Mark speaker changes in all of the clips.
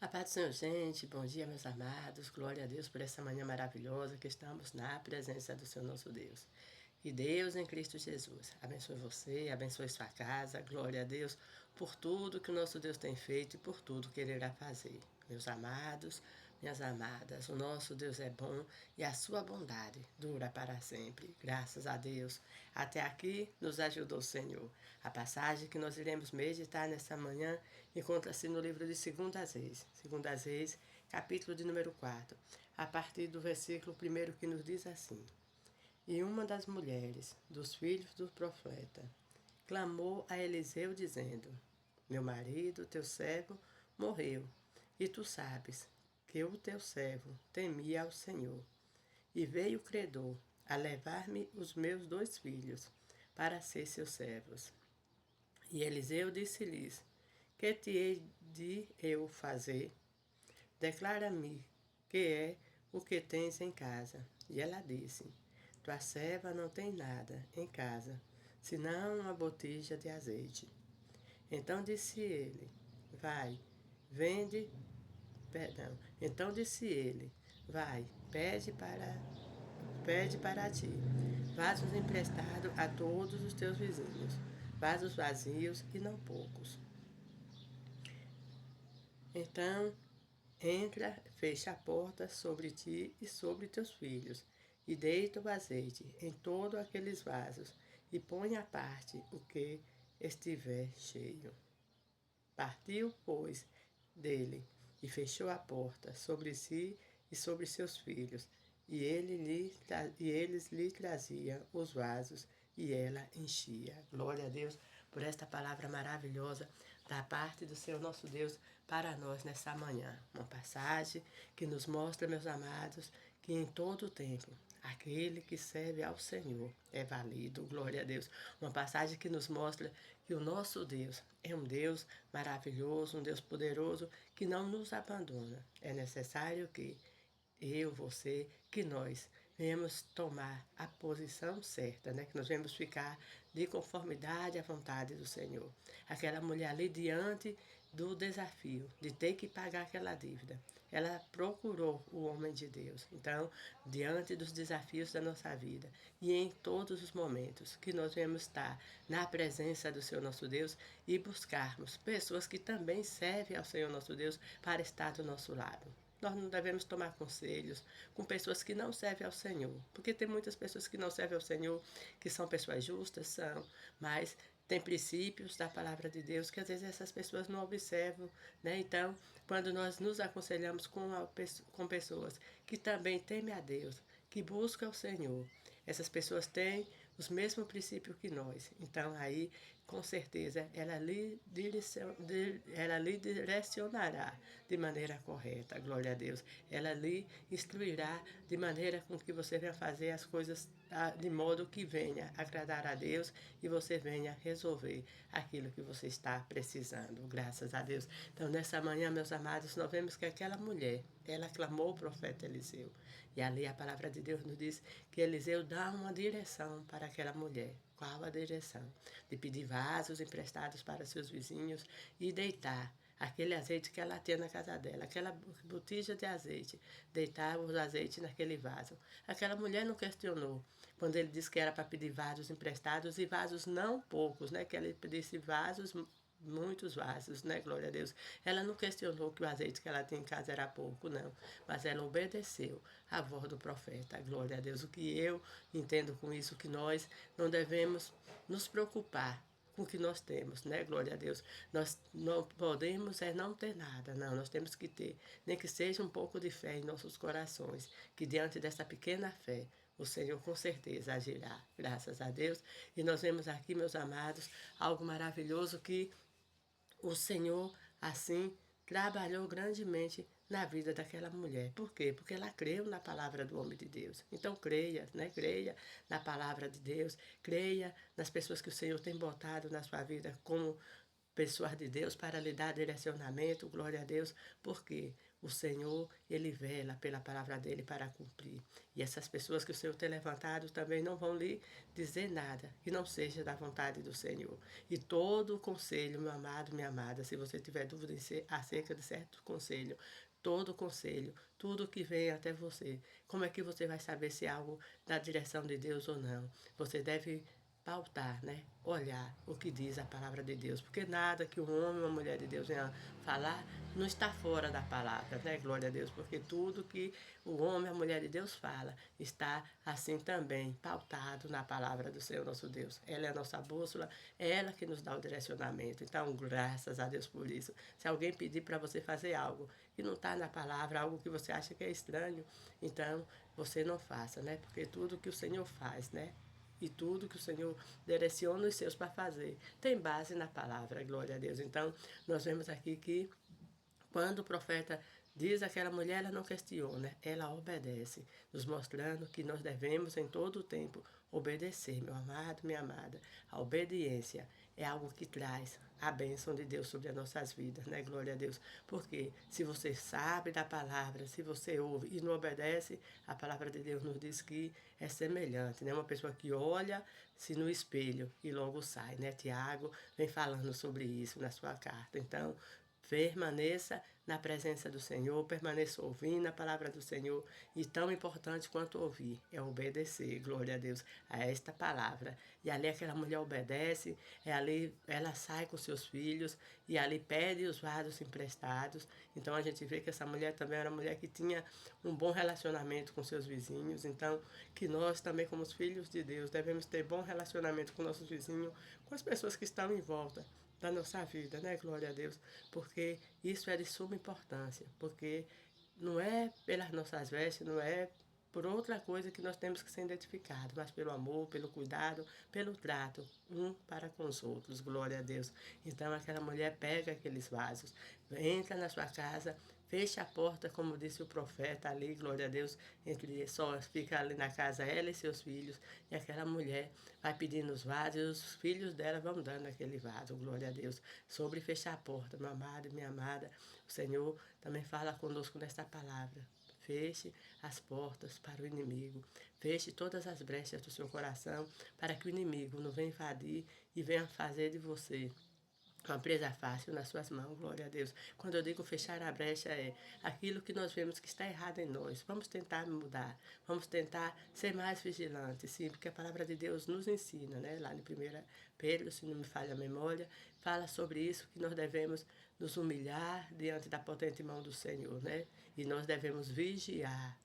Speaker 1: A paz do Senhor, gente. Bom dia, meus amados. Glória a Deus por essa manhã maravilhosa que estamos na presença do Senhor nosso Deus. E Deus em Cristo Jesus abençoe você, abençoe sua casa. Glória a Deus por tudo que o nosso Deus tem feito e por tudo que Ele irá fazer. Meus amados, minhas amadas, o nosso Deus é bom e a sua bondade dura para sempre. Graças a Deus. Até aqui nos ajudou o Senhor. A passagem que nós iremos meditar nessa manhã encontra-se no livro de 2 Reis. 2 Reis, capítulo de número 4, a partir do versículo 1 que nos diz assim: E uma das mulheres dos filhos do profeta clamou a Eliseu dizendo: Meu marido, teu servo, morreu, e tu sabes que o teu servo temia ao Senhor. E veio o credor a levar-me os meus 2 filhos para ser seus servos. E Eliseu disse-lhes: Que te hei de eu fazer? Declara-me que é o que tens em casa. E ela disse: Tua serva não tem nada em casa, senão uma botija de azeite. Então disse ele: Vai, vende. Perdão. Então disse ele: Vai, pede para ti vasos emprestados a todos os teus vizinhos, vasos vazios e não poucos. Então entra, fecha a porta sobre ti e sobre teus filhos, e deita o azeite em todos aqueles vasos, e põe à parte o que estiver cheio. Partiu, pois, dele, e fechou a porta sobre si e sobre seus filhos, e eles lhe traziam os vasos, e ela enchia. Glória a Deus por esta palavra maravilhosa da parte do Senhor nosso Deus para nós nessa manhã. Uma passagem que nos mostra, meus amados, que em todo o tempo aquele que serve ao Senhor é válido. Glória a Deus. Uma passagem que nos mostra que o nosso Deus é um Deus maravilhoso, um Deus poderoso que não nos abandona. É necessário que que nós venhamos tomar a posição certa, né? Que nós venhamos ficar de conformidade à vontade do Senhor. Aquela mulher ali diante do desafio de ter que pagar aquela dívida, ela procurou o homem de Deus. Então, diante dos desafios da nossa vida e em todos os momentos que nós venhamos estar na presença do Senhor nosso Deus e buscarmos pessoas que também servem ao Senhor nosso Deus para estar do nosso lado. Nós não devemos tomar conselhos com pessoas que não servem ao Senhor. Porque tem muitas pessoas que não servem ao Senhor, que são pessoas justas, são, mas tem princípios da palavra de Deus que às vezes essas pessoas não observam, né? Então, quando nós nos aconselhamos com pessoas que também temem a Deus, que buscam o Senhor, essas pessoas têm os mesmos princípios que nós. Então, aí, com certeza, ela lhe direcionará de maneira correta, glória a Deus. Ela lhe instruirá de maneira com que você venha fazer as coisas de modo que venha agradar a Deus e você venha resolver aquilo que você está precisando, graças a Deus. Então, nessa manhã, meus amados, nós vemos que aquela mulher, ela clamou o profeta Eliseu. E ali a palavra de Deus nos diz que Eliseu dá uma direção para aquela mulher. Qual a direção? De pedir vasos emprestados para seus vizinhos e deitar aquele azeite que ela tinha na casa dela, aquela botija de azeite, deitar os azeites naquele vaso. Aquela mulher não questionou quando ele disse que era para pedir vasos emprestados e vasos não poucos, né? Que ele pedisse vasos, muitos vasos, né? Glória a Deus. Ela não questionou que o azeite que ela tinha em casa era pouco, não. Mas ela obedeceu à voz do profeta. Glória a Deus. O que eu entendo com isso, que nós não devemos nos preocupar com o que nós temos, né? Glória a Deus. Nós não podemos não ter nada, não. Nós temos que ter, nem que seja um pouco de fé em nossos corações, que diante dessa pequena fé, o Senhor com certeza agirá, graças a Deus. E nós vemos aqui, meus amados, algo maravilhoso que o Senhor, assim, trabalhou grandemente na vida daquela mulher. Por quê? Porque ela creu na palavra do homem de Deus. Então creia, né? Creia na palavra de Deus, creia nas pessoas que o Senhor tem botado na sua vida como pessoas de Deus para lhe dar direcionamento, glória a Deus, porque o Senhor, Ele vela pela palavra dEle para cumprir. E essas pessoas que o Senhor tem levantado também não vão lhe dizer nada que não seja da vontade do Senhor. E todo o conselho, meu amado, minha amada, se você tiver dúvida acerca de certo conselho, todo conselho, tudo que vem até você, como é que você vai saber se é algo da direção de Deus ou não? Você deve pautar, né? Olhar o que diz a palavra de Deus, porque nada que um homem ou uma mulher de Deus venha falar não está fora da palavra, né? Glória a Deus, porque tudo que o homem ou a mulher de Deus fala está assim também pautado na palavra do Senhor nosso Deus. Ela é a nossa bússola, é ela que nos dá o direcionamento. Então, graças a Deus por isso. Se alguém pedir para você fazer algo que não está na palavra, algo que você acha que é estranho, então você não faça, né? Porque tudo que o Senhor faz, né? E tudo que o Senhor direciona os seus para fazer tem base na palavra, glória a Deus. Então, nós vemos aqui que quando o profeta diz àquela mulher, ela não questiona, ela obedece, nos mostrando que nós devemos em todo o tempo obedecer, meu amado, minha amada. A obediência é algo que traz a bênção de Deus sobre as nossas vidas, né? Glória a Deus. Porque se você sabe da palavra, se você ouve e não obedece, a palavra de Deus nos diz que é semelhante, né? Uma pessoa que olha-se no espelho e logo sai, né? Tiago vem falando sobre isso na sua carta. Então, permaneça na presença do Senhor, permaneça ouvindo a palavra do Senhor. E tão importante quanto ouvir é obedecer, glória a Deus, a esta palavra. E ali aquela mulher obedece, ali ela sai com seus filhos e ali pede os vasos emprestados. Então a gente vê que essa mulher também era uma mulher que tinha um bom relacionamento com seus vizinhos. Então que nós também, como os filhos de Deus, devemos ter bom relacionamento com nossos vizinhos, com as pessoas que estão em volta da nossa vida, né? Glória a Deus. Porque isso é de suma importância. Porque não é pelas nossas vestes, não é por outra coisa que nós temos que ser identificados, mas pelo amor, pelo cuidado, pelo trato, um para com os outros, glória a Deus. Então aquela mulher pega aqueles vasos, entra na sua casa, fecha a porta, como disse o profeta ali, glória a Deus, entre só fica ali na casa ela e seus filhos, e aquela mulher vai pedindo os vasos, e os filhos dela vão dando aquele vaso, glória a Deus. Sobre fechar a porta, meu amado e minha amada, o Senhor também fala conosco nesta palavra. Feche as portas para o inimigo. Feche todas as brechas do seu coração para que o inimigo não venha invadir e venha fazer de você uma presa fácil nas suas mãos, glória a Deus. Quando eu digo fechar a brecha, é aquilo que nós vemos que está errado em nós. Vamos tentar mudar, vamos tentar ser mais vigilantes, sim, porque a palavra de Deus nos ensina, né? Lá no 1 Pedro, se não me falha a memória, fala sobre isso, que nós devemos nos humilhar diante da potente mão do Senhor, né? E nós devemos vigiar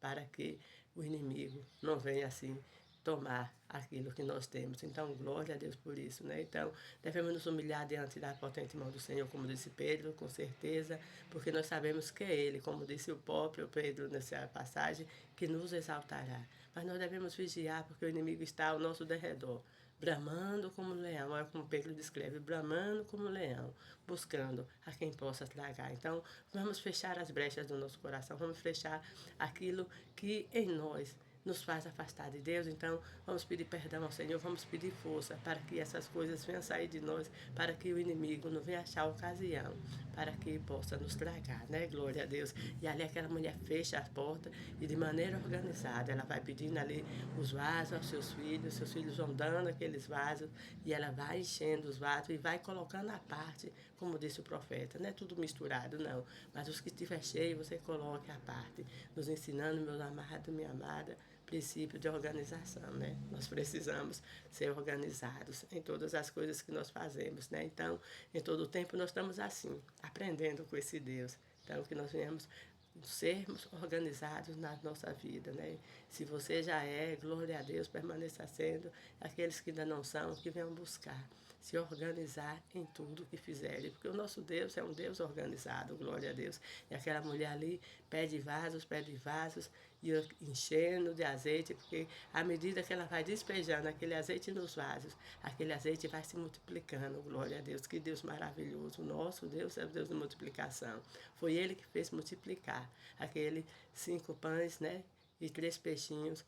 Speaker 1: para que o inimigo não venha assim tomar aquilo que nós temos. Então, glória a Deus por isso, né? Então, devemos nos humilhar diante da potente mão do Senhor, como disse Pedro, com certeza, porque nós sabemos que é Ele, como disse o próprio Pedro nessa passagem, que nos exaltará. Mas nós devemos vigiar, porque o inimigo está ao nosso derredor, bramando como leão, é como Pedro descreve, bramando como leão, buscando a quem possa tragar. Então, vamos fechar as brechas do nosso coração, vamos fechar aquilo que em nós nos faz afastar de Deus. Então vamos pedir perdão ao Senhor, vamos pedir força para que essas coisas venham sair de nós, para que o inimigo não venha achar ocasião, para que possa nos tragar, né? Glória a Deus. E ali aquela mulher fecha a porta e de maneira organizada, ela vai pedindo ali os vasos aos seus filhos vão dando aqueles vasos e ela vai enchendo os vasos e vai colocando à parte, como disse o profeta, não é tudo misturado, não, mas os que estiver cheio, você coloque à parte, nos ensinando, meu amado, minha amada, princípio de organização, né? Nós precisamos ser organizados em todas as coisas que nós fazemos, né? Então, em todo o tempo nós estamos assim, aprendendo com esse Deus. Então, que nós venhamos sermos organizados na nossa vida, né? Se você já é, glória a Deus, permaneça sendo. Aqueles que ainda não são, que venham buscar se organizar em tudo que fizerem, porque o nosso Deus é um Deus organizado, glória a Deus. E aquela mulher ali pede vasos, e enchendo de azeite, porque à medida que ela vai despejando aquele azeite nos vasos, aquele azeite vai se multiplicando, glória a Deus. Que Deus maravilhoso, o nosso Deus é o Deus de multiplicação. Foi Ele que fez multiplicar aqueles 5 pães, né? E 3 peixinhos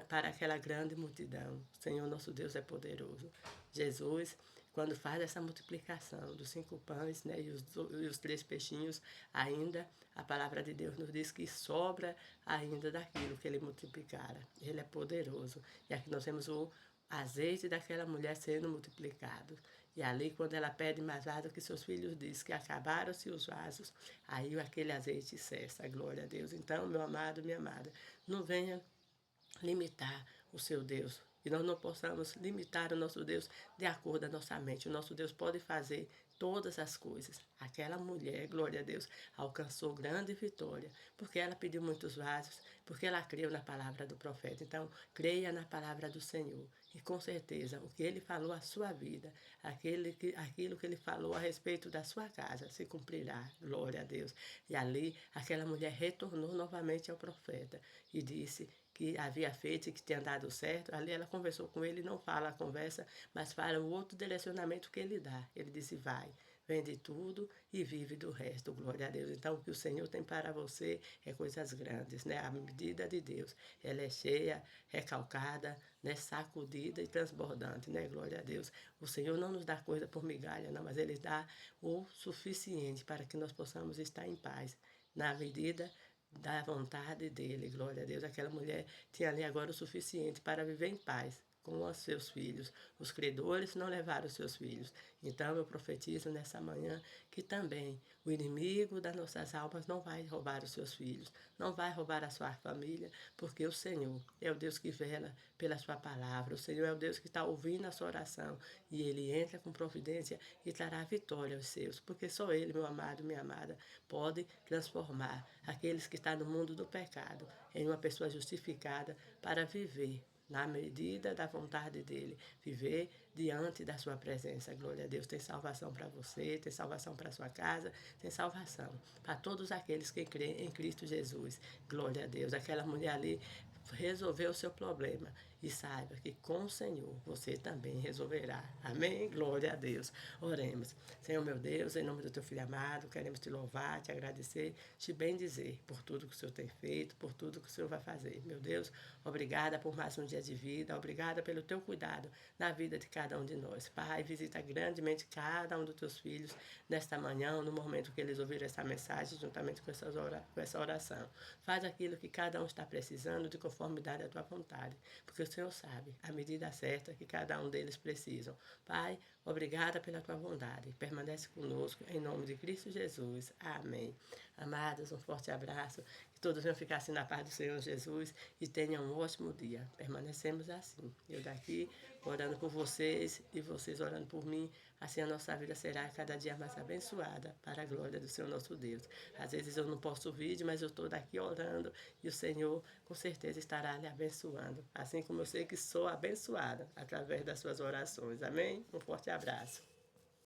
Speaker 1: para aquela grande multidão. O Senhor nosso Deus é poderoso. Jesus quando faz essa multiplicação dos 5 pães, né, e os 3 peixinhos, ainda a palavra de Deus nos diz que sobra ainda daquilo que ele multiplicara. Ele é poderoso. E aqui nós temos o azeite daquela mulher sendo multiplicado. E ali, quando ela pede mais vaso, que seus filhos dizem que acabaram-se os vasos, aí aquele azeite cessa, glória a Deus. Então, meu amado, minha amada, não venha limitar o seu Deus. E nós não possamos limitar o nosso Deus de acordo com a nossa mente. O nosso Deus pode fazer todas as coisas. Aquela mulher, glória a Deus, alcançou grande vitória, porque ela pediu muitos vasos, porque ela creu na palavra do profeta. Então, creia na palavra do Senhor. E com certeza, o que ele falou à sua vida, aquilo que ele falou a respeito da sua casa, se cumprirá. Glória a Deus. E ali, aquela mulher retornou novamente ao profeta e disse que havia feito e que tinha dado certo. Ali ela conversou com ele, não fala a conversa, mas fala o outro direcionamento que ele dá. Ele disse, vai, vende tudo e vive do resto, glória a Deus. Então, o que o Senhor tem para você é coisas grandes, né? A medida de Deus, ela é cheia, recalcada, né? Sacudida e transbordante, né? Glória a Deus. O Senhor não nos dá coisa por migalha, não, mas Ele dá o suficiente para que nós possamos estar em paz, na medida da vontade dele, glória a Deus. Aquela mulher tinha ali agora o suficiente para viver em paz com os seus filhos. Os credores não levaram os seus filhos. Então eu profetizo nessa manhã que também o inimigo das nossas almas não vai roubar os seus filhos, não vai roubar a sua família, porque o Senhor é o Deus que vela pela sua palavra. O Senhor é o Deus que está ouvindo a sua oração e Ele entra com providência e trará vitória aos seus, porque só Ele, meu amado, minha amada, pode transformar aqueles que estão no mundo do pecado em uma pessoa justificada para viver na medida da vontade dele, viver diante da sua presença. Glória a Deus. Tem salvação para você, tem salvação para sua casa, tem salvação para todos aqueles que creem em Cristo Jesus. Glória a Deus. Aquela mulher ali resolveu o seu problema e saiba que com o Senhor você também resolverá. Amém? Glória a Deus. Oremos. Senhor meu Deus, em nome do teu filho amado, queremos te louvar, te agradecer, te bendizer por tudo que o Senhor tem feito, por tudo que o Senhor vai fazer. Meu Deus, obrigada por mais um dia de vida, obrigada pelo teu cuidado na vida de cada um de nós. Pai, visita grandemente cada um dos teus filhos nesta manhã, no momento que eles ouviram essa mensagem, juntamente com essa oração. Faz aquilo que cada um está precisando de conformidade à tua vontade, porque o Senhor sabe a medida certa que cada um deles precisam. Pai, obrigada pela tua bondade. Permanece conosco, em nome de Cristo Jesus. Amém. Amados, um forte abraço. Que todos venham ficar assim na paz do Senhor Jesus e tenham um ótimo dia. Permanecemos assim. Eu daqui orando por vocês e vocês orando por mim. Assim a nossa vida será cada dia mais abençoada para a glória do Senhor nosso Deus. Às vezes eu não posto vídeo, mas eu estou daqui orando e o Senhor com certeza estará lhe abençoando. Assim como eu sei que sou abençoada através das suas orações. Amém? Um forte abraço.